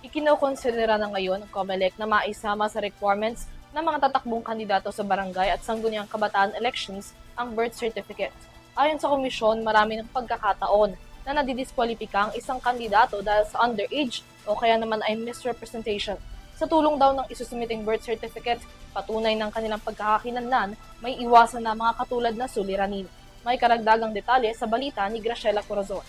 Ikinokonsidera na ngayon ng COMELEC na maisama sa requirements ng mga tatakbong kandidato sa barangay at sangguniang kabataan elections ang birth certificate. Ayon sa komisyon, marami ng pagkakataon na nadidiskwalipika ang isang kandidato dahil sa underage o kaya naman ay misrepresentation. Sa tulong daw ng isusumiting birth certificate, patunay ng kanilang pagkakakilanlan, may iwasan na mga katulad na suliranin. May karagdagang detalye sa balita ni Graciela Corazon.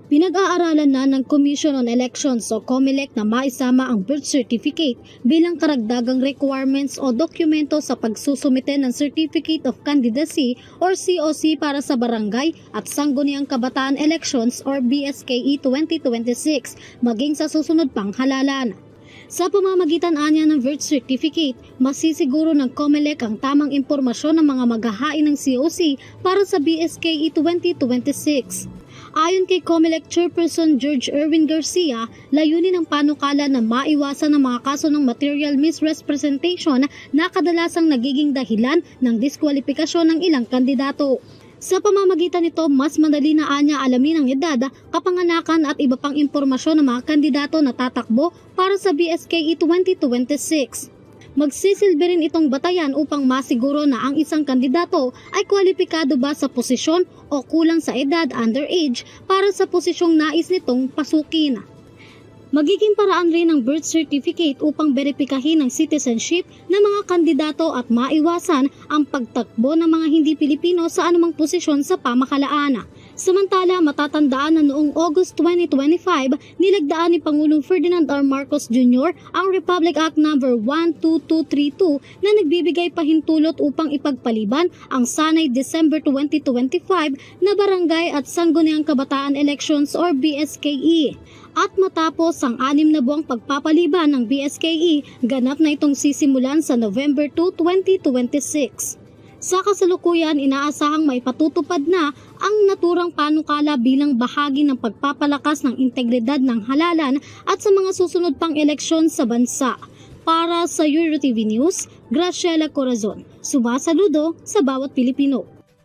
Pinag-aaralan na ng Commission on Elections o COMELEC na maisama ang birth certificate bilang karagdagang requirements o dokumento sa pagsusumite ng Certificate of Candidacy or COC para sa barangay at sangguniang kabataan elections or BSKE 2026 maging sa susunod pang halalan. Sa pamamagitan anya ng birth certificate, masisiguro ng COMELEC ang tamang impormasyon ng mga maghahain ng COC para sa BSKE 2026. Ayon kay COMELEC Chairperson George Erwin Garcia, layunin ng panukala na maiwasan ang mga kaso ng material misrepresentation na kadalasang nagiging dahilan ng diskwalifikasyon ng ilang kandidato. Sa pamamagitan nito, mas madali na anya alamin ang edad, kapanganakan at iba pang impormasyon ng mga kandidato na tatakbo para sa BSKE 2026. Magsisilbi rin itong batayan upang masiguro na ang isang kandidato ay kwalipikado ba sa posisyon o kulang sa edad underage para sa posisyong nais nitong pasukin. Magiging paraan rin ng birth certificate upang beripikahin ang citizenship ng mga kandidato at maiwasan ang pagtakbo ng mga hindi Pilipino sa anumang posisyon sa pamahalaan. Samantala, matatandaan na noong August 2025, nilagdaan ni Pangulong Ferdinand R. Marcos Jr. ang Republic Act No. 12232 na nagbibigay pahintulot upang ipagpaliban ang sanay December 2025 na barangay at sangguniang kabataan elections or BSKE. At matapos ang 6 na buwang pagpapaliban ng BSKE, ganap na itong sisimulan sa November 2, 2026. Sa kasalukuyan, inaasahang maipatutupad na ang naturang panukala bilang bahagi ng pagpapalakas ng integridad ng halalan at sa mga susunod pang eleksyon sa bansa. Para sa EuroTV News, Graciela Corazon, sumasaludo sa bawat Pilipino.